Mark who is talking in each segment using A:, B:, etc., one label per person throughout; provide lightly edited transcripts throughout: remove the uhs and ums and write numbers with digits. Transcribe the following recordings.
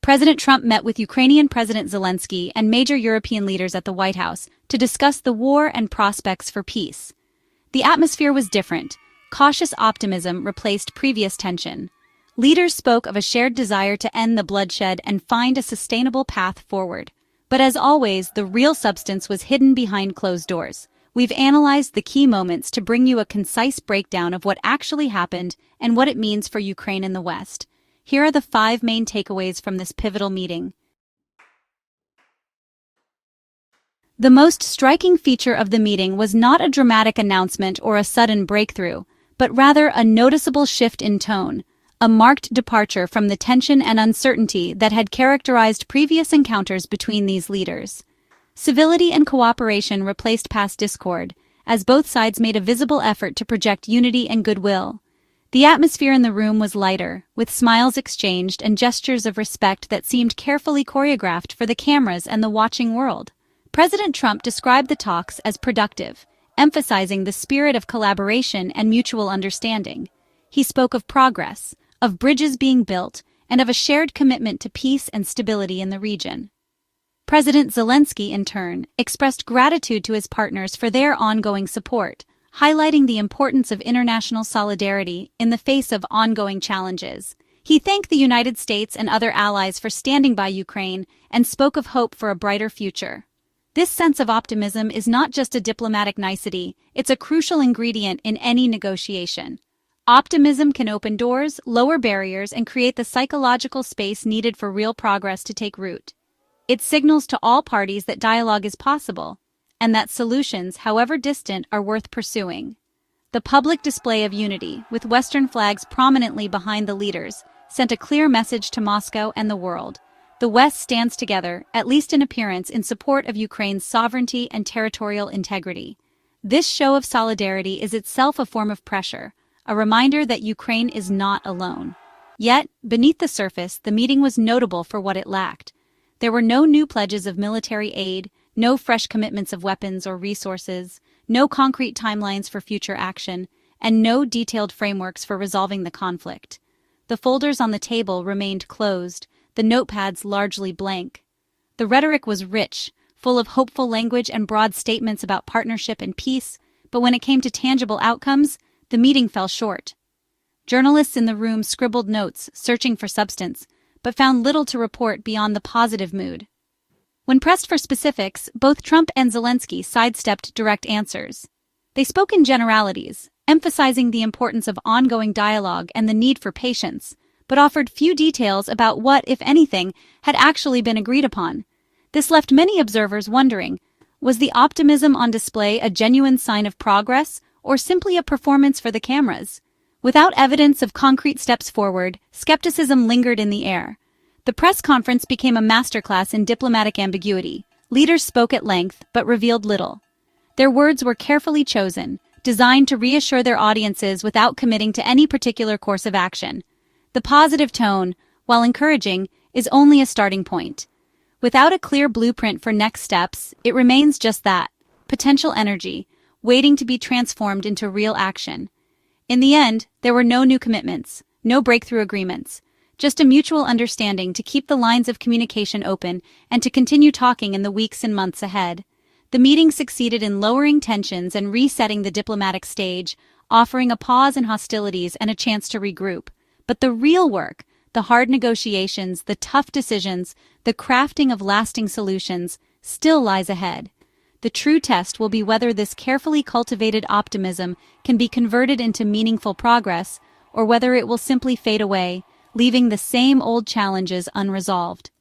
A: President Trump met with Ukrainian President Zelensky and major European leaders at the White House to discuss the war and prospects for peace. The atmosphere was different. Cautious optimism replaced previous tension. Leaders spoke of a shared desire to end the bloodshed and find a sustainable path forward. But as always, the real substance was hidden behind closed doors. We've analyzed the key moments to bring you a concise breakdown of what actually happened and what it means for Ukraine and the West. Here are the 5 main takeaways from this pivotal meeting. The most striking feature of the meeting was not a dramatic announcement or a sudden breakthrough, but rather a noticeable shift in tone, a marked departure from the tension and uncertainty that had characterized previous encounters between these leaders. Civility and cooperation replaced past discord, as both sides made a visible effort to project unity and goodwill. The atmosphere in the room was lighter, with smiles exchanged and gestures of respect that seemed carefully choreographed for the cameras and the watching world. President Trump described the talks as productive, emphasizing the spirit of collaboration and mutual understanding. He spoke of progress, of bridges being built, and of a shared commitment to peace and stability in the region. President Zelensky, in turn, expressed gratitude to his partners for their ongoing support, highlighting the importance of international solidarity in the face of ongoing challenges. He thanked the United States and other allies for standing by Ukraine and spoke of hope for a brighter future. This sense of optimism is not just a diplomatic nicety, it's a crucial ingredient in any negotiation. Optimism can open doors, lower barriers, and create the psychological space needed for real progress to take root. It signals to all parties that dialogue is possible, and that solutions, however distant, are worth pursuing. The public display of unity, with Western flags prominently behind the leaders, sent a clear message to Moscow and the world. The West stands together, at least in appearance, in support of Ukraine's sovereignty and territorial integrity. This show of solidarity is itself a form of pressure, a reminder that Ukraine is not alone. Yet, beneath the surface, the meeting was notable for what it lacked. There were no new pledges of military aid, no fresh commitments of weapons or resources, no concrete timelines for future action, and no detailed frameworks for resolving the conflict. The folders on the table remained closed, the notepads largely blank. The rhetoric was rich, full of hopeful language and broad statements about partnership and peace, but when it came to tangible outcomes, the meeting fell short. Journalists in the room scribbled notes, searching for substance, but found little to report beyond the positive mood. When pressed for specifics, both Trump and Zelensky sidestepped direct answers. They spoke in generalities, emphasizing the importance of ongoing dialogue and the need for patience, but offered few details about what, if anything, had actually been agreed upon. This left many observers wondering, was the optimism on display a genuine sign of progress, or simply a performance for the cameras? Without evidence of concrete steps forward, skepticism lingered in the air. The press conference became a masterclass in diplomatic ambiguity. Leaders spoke at length, but revealed little. Their words were carefully chosen, designed to reassure their audiences without committing to any particular course of action. The positive tone, while encouraging, is only a starting point. Without a clear blueprint for next steps, it remains just that, potential energy, waiting to be transformed into real action. In the end, there were no new commitments, no breakthrough agreements, just a mutual understanding to keep the lines of communication open and to continue talking in the weeks and months ahead. The meeting succeeded in lowering tensions and resetting the diplomatic stage, offering a pause in hostilities and a chance to regroup. But the real work, the hard negotiations, the tough decisions, the crafting of lasting solutions, still lies ahead. The true test will be whether this carefully cultivated optimism can be converted into meaningful progress, or whether it will simply fade away, leaving the same old challenges unresolved.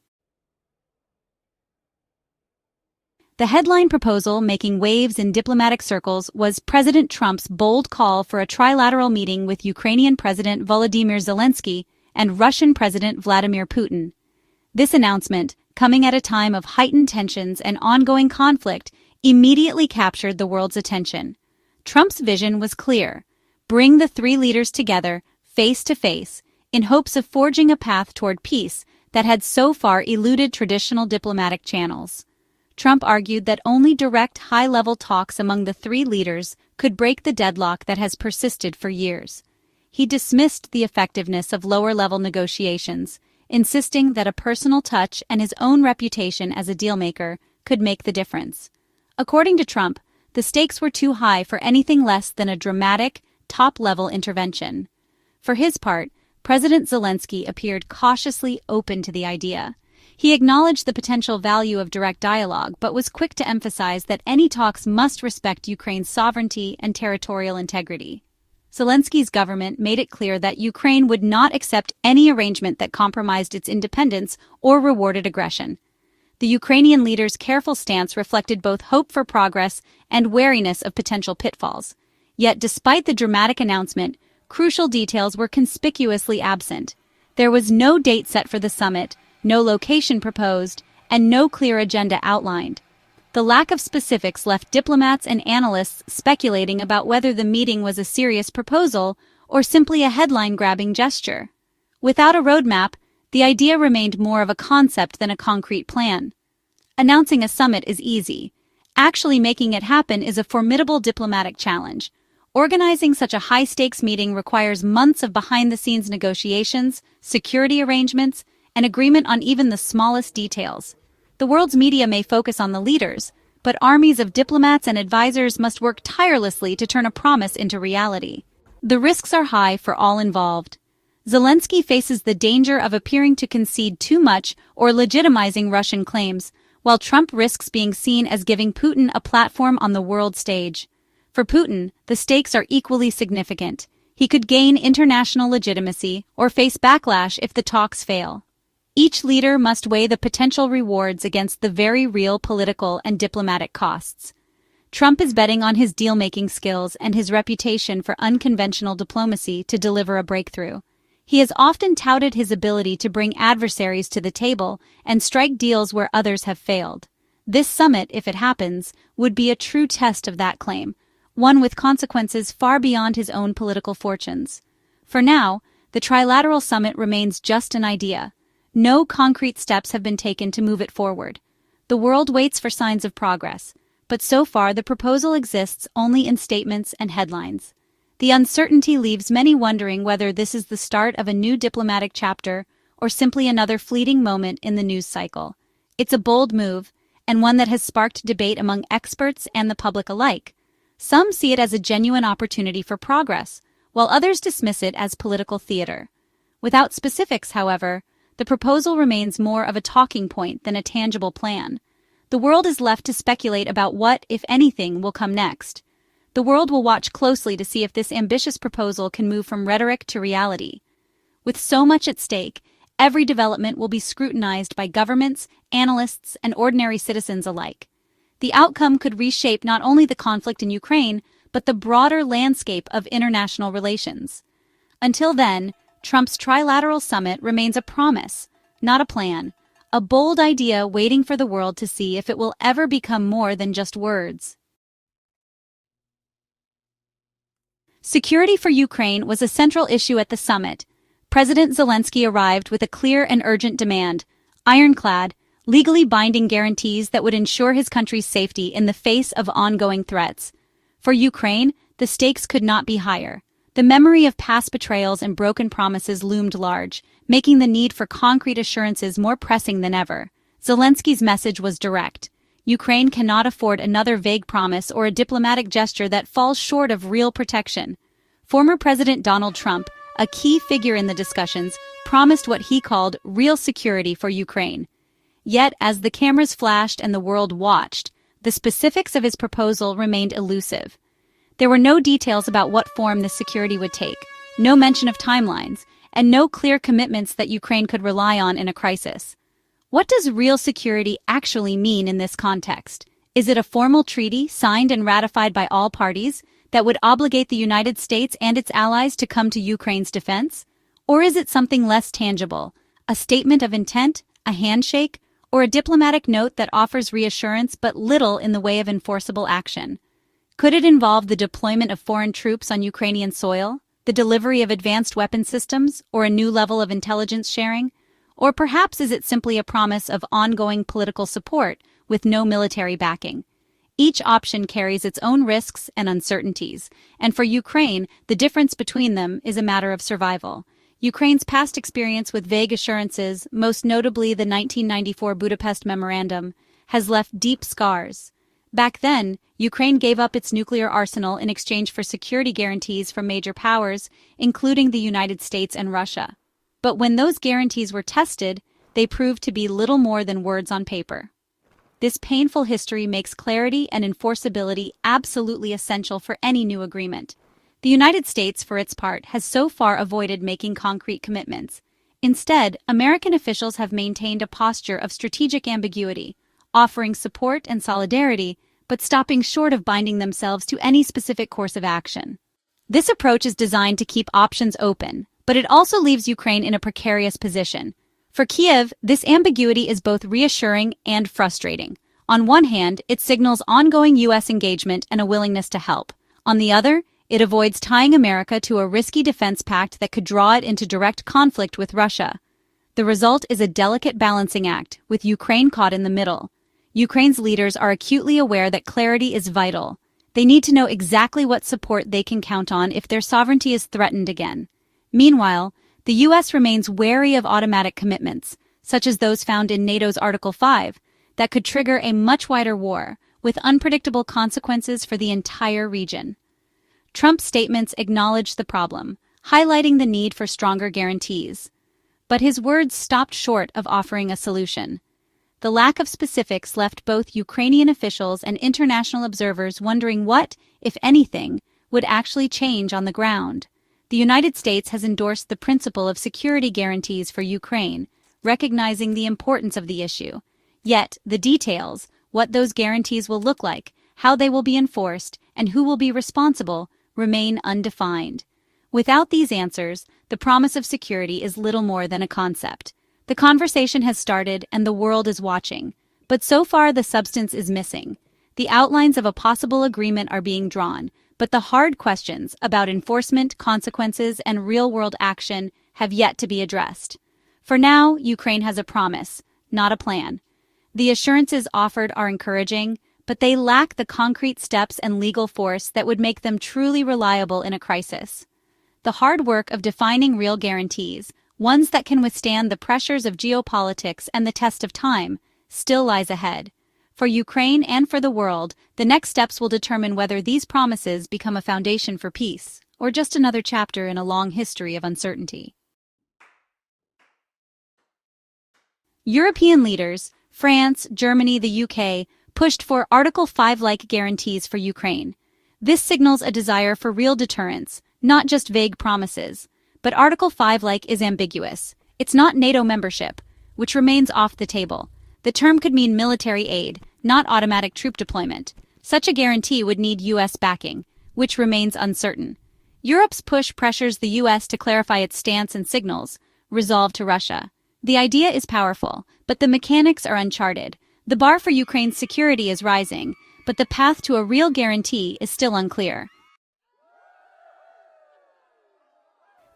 A: The headline proposal making waves in diplomatic circles was President Trump's bold call for a trilateral meeting with Ukrainian President Volodymyr Zelensky and Russian President Vladimir Putin. This announcement, coming at a time of heightened tensions and ongoing conflict, immediately captured the world's attention. Trump's vision was clear: bring the three leaders together, face to face, in hopes of forging a path toward peace that had so far eluded traditional diplomatic channels. Trump argued that only direct high-level talks among the three leaders could break the deadlock that has persisted for years. He dismissed the effectiveness of lower-level negotiations, insisting that a personal touch and his own reputation as a dealmaker could make the difference. According to Trump, the stakes were too high for anything less than a dramatic, top-level intervention. For his part, President Zelensky appeared cautiously open to the idea. He acknowledged the potential value of direct dialogue, but was quick to emphasize that any talks must respect Ukraine's sovereignty and territorial integrity. Zelensky's government made it clear that Ukraine would not accept any arrangement that compromised its independence or rewarded aggression. The Ukrainian leader's careful stance reflected both hope for progress and wariness of potential pitfalls. Yet, despite the dramatic announcement, crucial details were conspicuously absent. There was no date set for the summit, no location proposed, and no clear agenda outlined. The lack of specifics left diplomats and analysts speculating about whether the meeting was a serious proposal or simply a headline-grabbing gesture. Without a roadmap, the idea remained more of a concept than a concrete plan. Announcing a summit is easy. Actually making it happen is a formidable diplomatic challenge. Organizing such a high-stakes meeting requires months of behind-the-scenes negotiations, security arrangements, and agreement on even the smallest details. The world's media may focus on the leaders, but armies of diplomats and advisors must work tirelessly to turn a promise into reality. The risks are high for all involved. Zelensky faces the danger of appearing to concede too much or legitimizing Russian claims, while Trump risks being seen as giving Putin a platform on the world stage. For Putin, the stakes are equally significant. He could gain international legitimacy or face backlash if the talks fail. Each leader must weigh the potential rewards against the very real political and diplomatic costs. Trump is betting on his deal-making skills and his reputation for unconventional diplomacy to deliver a breakthrough. He has often touted his ability to bring adversaries to the table and strike deals where others have failed. This summit, if it happens, would be a true test of that claim, one with consequences far beyond his own political fortunes. For now, the trilateral summit remains just an idea. No concrete steps have been taken to move it forward. The world waits for signs of progress, but so far the proposal exists only in statements and headlines. The uncertainty leaves many wondering whether this is the start of a new diplomatic chapter or simply another fleeting moment in the news cycle. It's a bold move, and one that has sparked debate among experts and the public alike. Some see it as a genuine opportunity for progress, while others dismiss it as political theater. Without specifics, however, the proposal remains more of a talking point than a tangible plan. The world is left to speculate about what, if anything, will come next. The world will watch closely to see if this ambitious proposal can move from rhetoric to reality. With so much at stake, every development will be scrutinized by governments, analysts, and ordinary citizens alike. The outcome could reshape not only the conflict in Ukraine, but the broader landscape of international relations. Until then, Trump's trilateral summit remains a promise, not a plan, a bold idea waiting for the world to see if it will ever become more than just words. Security for Ukraine was a central issue at the summit. President Zelensky arrived with a clear and urgent demand, ironclad, legally binding guarantees that would ensure his country's safety in the face of ongoing threats. For Ukraine, the stakes could not be higher. The memory of past betrayals and broken promises loomed large, making the need for concrete assurances more pressing than ever. Zelensky's message was direct. Ukraine cannot afford another vague promise or a diplomatic gesture that falls short of real protection. Former President Donald Trump, a key figure in the discussions, promised what he called real security for Ukraine. Yet, as the cameras flashed and the world watched, the specifics of his proposal remained elusive. There were no details about what form this security would take, no mention of timelines, and no clear commitments that Ukraine could rely on in a crisis. What does real security actually mean in this context? Is it a formal treaty signed and ratified by all parties that would obligate the United States and its allies to come to Ukraine's defense? Or is it something less tangible, a statement of intent, a handshake, or a diplomatic note that offers reassurance but little in the way of enforceable action? Could it involve the deployment of foreign troops on Ukrainian soil, the delivery of advanced weapon systems, or a new level of intelligence sharing? Or perhaps is it simply a promise of ongoing political support with no military backing? Each option carries its own risks and uncertainties, and for Ukraine, the difference between them is a matter of survival. Ukraine's past experience with vague assurances, most notably the 1994 Budapest Memorandum, has left deep scars. Back then, Ukraine gave up its nuclear arsenal in exchange for security guarantees from major powers, including the United States and Russia. But when those guarantees were tested, they proved to be little more than words on paper. This painful history makes clarity and enforceability absolutely essential for any new agreement. The United States, for its part, has so far avoided making concrete commitments. Instead, American officials have maintained a posture of strategic ambiguity, offering support and solidarity, but stopping short of binding themselves to any specific course of action. This approach is designed to keep options open, but it also leaves Ukraine in a precarious position. For Kiev, this ambiguity is both reassuring and frustrating. On one hand, it signals ongoing U.S. engagement and a willingness to help. On the other, it avoids tying America to a risky defense pact that could draw it into direct conflict with Russia. The result is a delicate balancing act, with Ukraine caught in the middle. Ukraine's leaders are acutely aware that clarity is vital. They need to know exactly what support they can count on if their sovereignty is threatened again. Meanwhile, the U.S. remains wary of automatic commitments, such as those found in NATO's Article 5, that could trigger a much wider war, with unpredictable consequences for the entire region. Trump's statements acknowledged the problem, highlighting the need for stronger guarantees. But his words stopped short of offering a solution. The lack of specifics left both Ukrainian officials and international observers wondering what, if anything, would actually change on the ground. The United States has endorsed the principle of security guarantees for Ukraine, recognizing the importance of the issue. Yet, the details, what those guarantees will look like, how they will be enforced, and who will be responsible, remain undefined. Without these answers, the promise of security is little more than a concept. The conversation has started and the world is watching, but so far the substance is missing. The outlines of a possible agreement are being drawn, but the hard questions about enforcement, consequences, and real-world action have yet to be addressed. For now, Ukraine has a promise, not a plan. The assurances offered are encouraging, but they lack the concrete steps and legal force that would make them truly reliable in a crisis. The hard work of defining real guarantees, ones that can withstand the pressures of geopolitics and the test of time, still lies ahead. For Ukraine and for the world, the next steps will determine whether these promises become a foundation for peace, or just another chapter in a long history of uncertainty. European leaders, France, Germany, the UK, pushed for Article 5-like guarantees for Ukraine. This signals a desire for real deterrence, not just vague promises. But Article 5-like is ambiguous. It's not NATO membership, which remains off the table. The term could mean military aid, not automatic troop deployment. Such a guarantee would need U.S. backing, which remains uncertain. Europe's push pressures the U.S. to clarify its stance and signals, resolve to Russia. The idea is powerful, but the mechanics are uncharted. The bar for Ukraine's security is rising, but the path to a real guarantee is still unclear.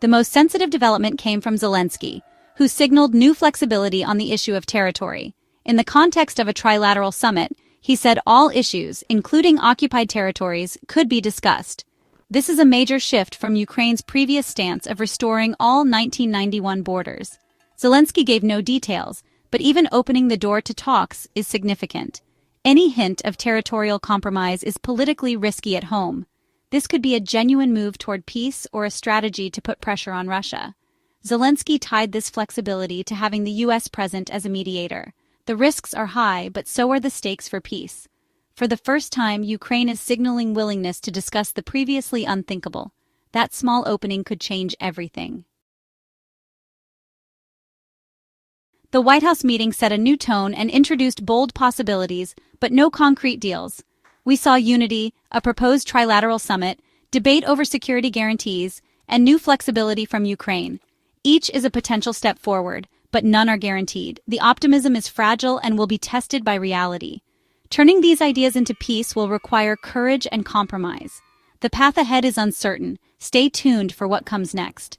A: The most sensitive development came from Zelensky, who signaled new flexibility on the issue of territory. In the context of a trilateral summit, he said all issues, including occupied territories, could be discussed. This is a major shift from Ukraine's previous stance of restoring all 1991 borders. Zelensky gave no details, but even opening the door to talks is significant. Any hint of territorial compromise is politically risky at home. This could be a genuine move toward peace or a strategy to put pressure on Russia. Zelensky tied this flexibility to having the U.S. present as a mediator. The risks are high, but so are the stakes for peace. For the first time, Ukraine is signaling willingness to discuss the previously unthinkable. That small opening could change everything. The White House meeting set a new tone and introduced bold possibilities, but no concrete deals. We saw unity, a proposed trilateral summit, debate over security guarantees, and new flexibility from Ukraine. Each is a potential step forward, but none are guaranteed. The optimism is fragile and will be tested by reality. Turning these ideas into peace will require courage and compromise. The path ahead is uncertain. Stay tuned for what comes next.